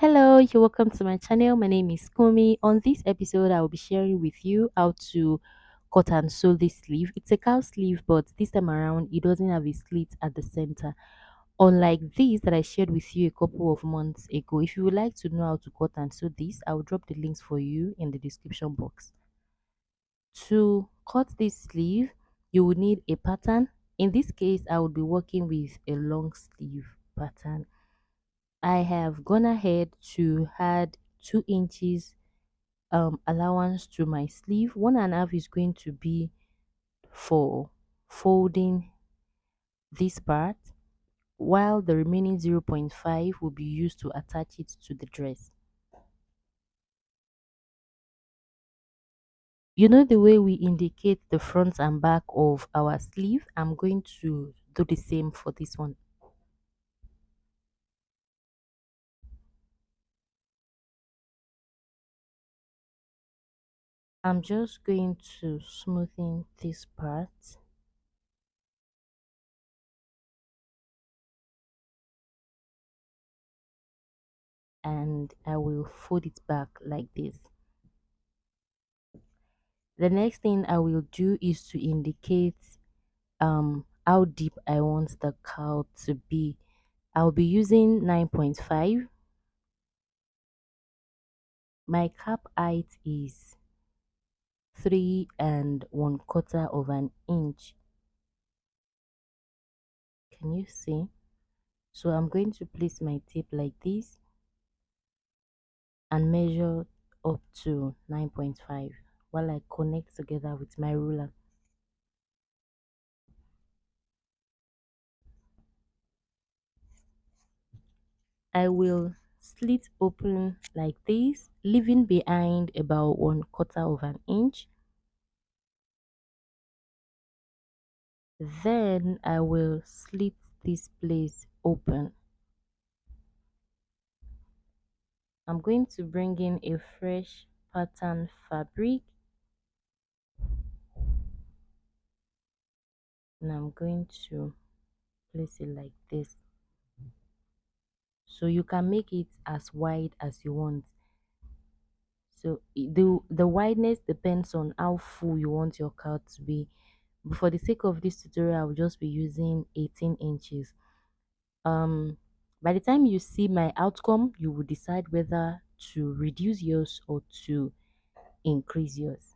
Hello, you're welcome to my channel. My name is Kumi. On this episode, I will be sharing with you how to cut and sew this sleeve. It's a cowl sleeve, but this time around, it doesn't have a slit at the center. Unlike this that I shared with you a couple of months ago, if you would like to know how to cut and sew this, I will drop the links for you in the description box. To cut this sleeve, you will need a pattern. In this case, I will be working with a long sleeve pattern. I have gone ahead to add 2 inches allowance to my sleeve. 1.5 is going to be for folding this part, while the remaining 0.5 will be used to attach it to the dress. You know the way we indicate the front and back of our sleeve? I'm going to do the same for this one. I'm just going to smoothen this part and I will fold it back like this. The next thing I will do is to indicate how deep I want the cowl to be. I'll be using 9.5. My cap height is 3 and 1/4 of an inch. Can you see? So I'm going to place my tape like this and measure up to 9.5 while I connect together with my ruler. I will slit open like this, leaving behind about 1/4 of an inch. Then I will slit this place open. I'm going to bring in a fresh pattern fabric and I'm going to place it like this. So you can make it as wide as you want. So the wideness depends on how full you want your cowl to be. But for the sake of this tutorial, I will just be using 18 inches. um by the time you see my outcome, you will decide whether to reduce yours or to increase yours.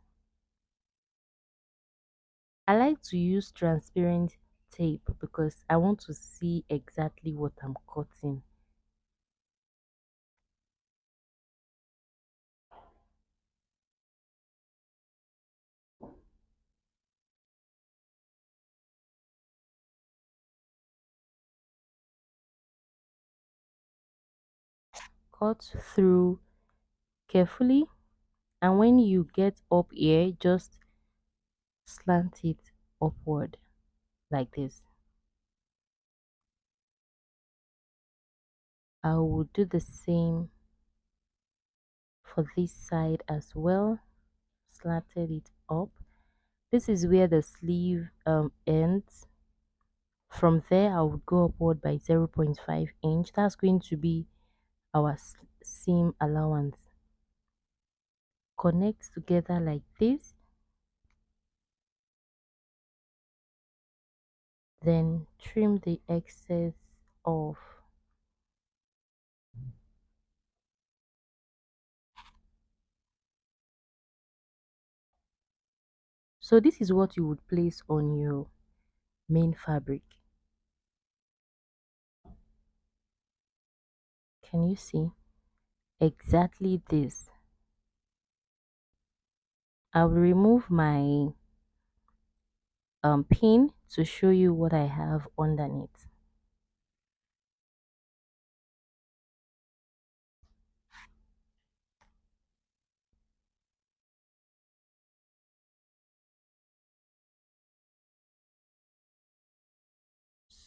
I like to use transparent tape because I want to see exactly what I'm cutting. Cut through carefully, and when you get up here, just slant it upward like this. I will do the same for this side as well. Slanted it up. This is where the sleeve ends. From there, I would go upward by 0.5 inch. That's going to be our seam allowance. Connect together like this. Then trim the excess off. So this is what you would place on your main fabric. Can you see? Exactly this. I will remove my pin to show you what I have underneath.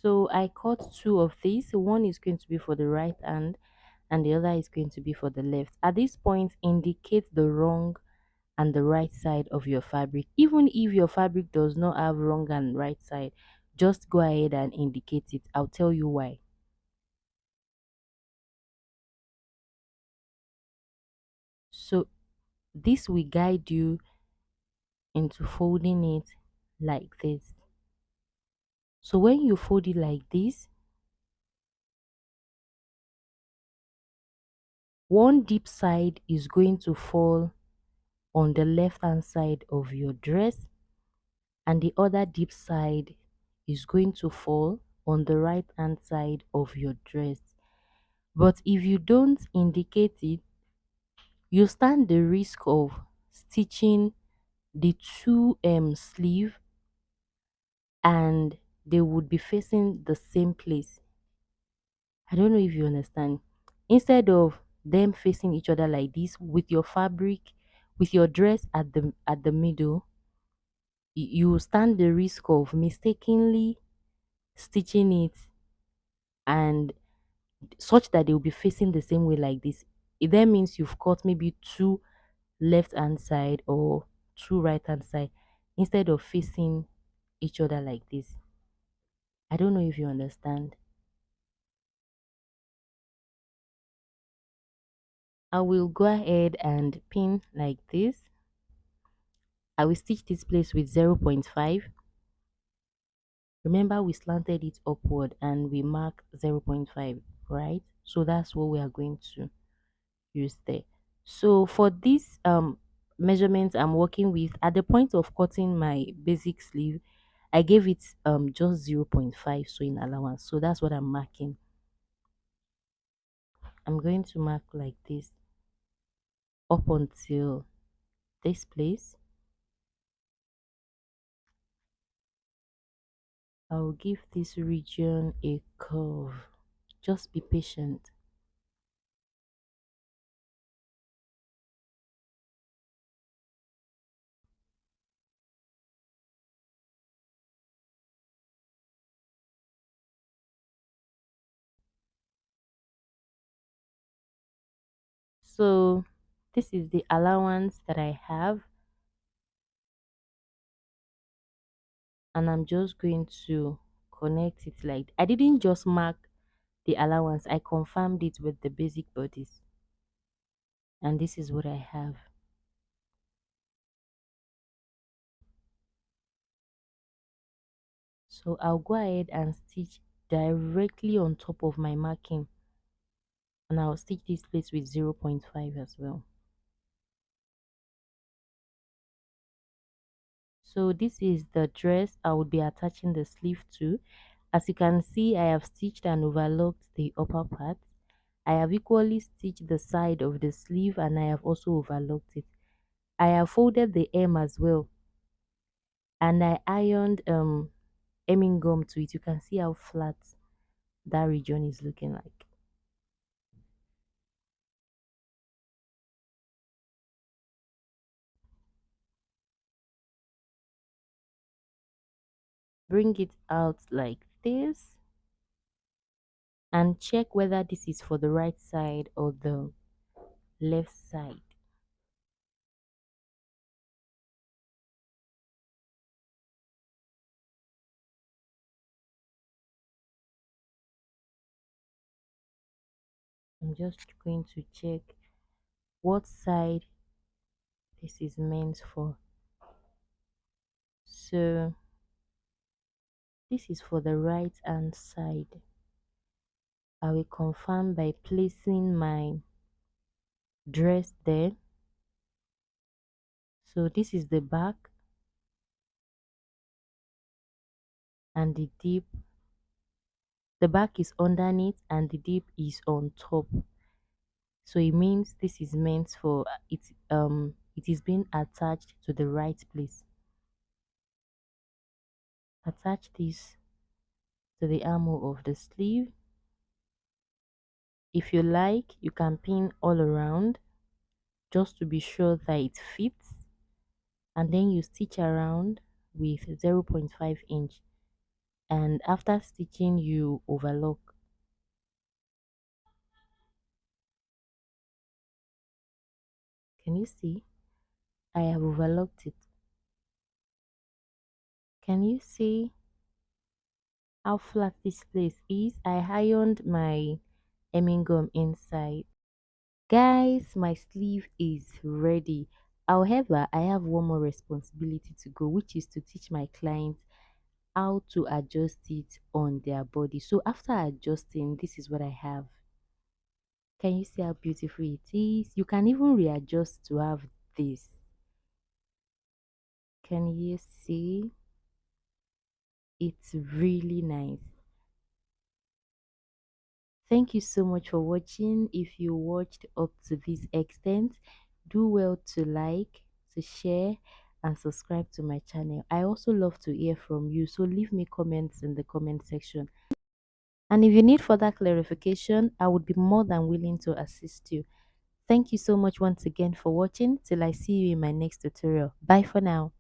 So I cut two of these. One is going to be for the right hand and the other is going to be for the left. At this point, indicate the wrong and the right side of your fabric. Even if your fabric does not have wrong and right side, just go ahead and indicate it. I'll tell you why. So this will guide you into folding it like this. So when you fold it like this, one deep side is going to fall on the left hand side of your dress, and the other deep side is going to fall on the right hand side of your dress. But if you don't indicate it, you stand the risk of stitching the two sleeve, and they would be facing the same place. I don't know if you understand. Instead of them facing each other like this with your fabric, with your dress at the middle, you stand the risk of mistakenly stitching it, and such that they will be facing the same way like this. It then means you've cut maybe two left hand side or two right hand side instead of facing each other like this. I don't know if you understand. I will go ahead and pin like this. I will stitch this place with 0.5. Remember, we slanted it upward and we mark 0.5, right? So that's what we are going to use there. So for this measurement I'm working with, at the point of cutting my basic sleeve, I gave it just 0.5 sewing allowance. So that's what I'm marking. I'm going to mark like this up until this place. I'll give this region a curve. Just be patient. So this is the allowance that I have, and I'm just going to connect it like I didn't just mark the allowance, I confirmed it with the basic bodies, and this is what I have. So I'll go ahead and stitch directly on top of my marking, and I'll stitch this place with 0.5 as well. So this is the dress I would be attaching the sleeve to. As you can see, I have stitched and overlocked the upper part. I have equally stitched the side of the sleeve, and I have also overlocked it. I have folded the hem as well, and I ironed hemming gum to it. You can see how flat that region is looking like. Bring it out like this and check whether this is for the right side or the left side. I'm just going to check what side this is meant for. So this is for the right hand side. I will confirm by placing my dress there. So this is the back, and the deep, the back is underneath and the deep is on top. So it means this is meant for it is being attached to the right place. Attach this to the armhole of the sleeve. If you like, you can pin all around just to be sure that it fits, and then you stitch around with 0.5 inch, and after stitching you overlock. Can you see? I have overlocked it. Can you see how flat this place is? I ironed my hemming gum inside. Guys, my sleeve is ready. However, I have one more responsibility to go, which is to teach my clients how to adjust it on their body. So after adjusting, this is what I have. Can you see how beautiful it is? You can even readjust to have this. Can you see? It's really nice. Thank you so much for watching. If you watched up to this extent, do well to like, to share, and subscribe to my channel. I also love to hear from you, so leave me comments in the comment section. And if you need further clarification, I would be more than willing to assist you. Thank you so much once again for watching. Till I see you in my next tutorial. Bye for now.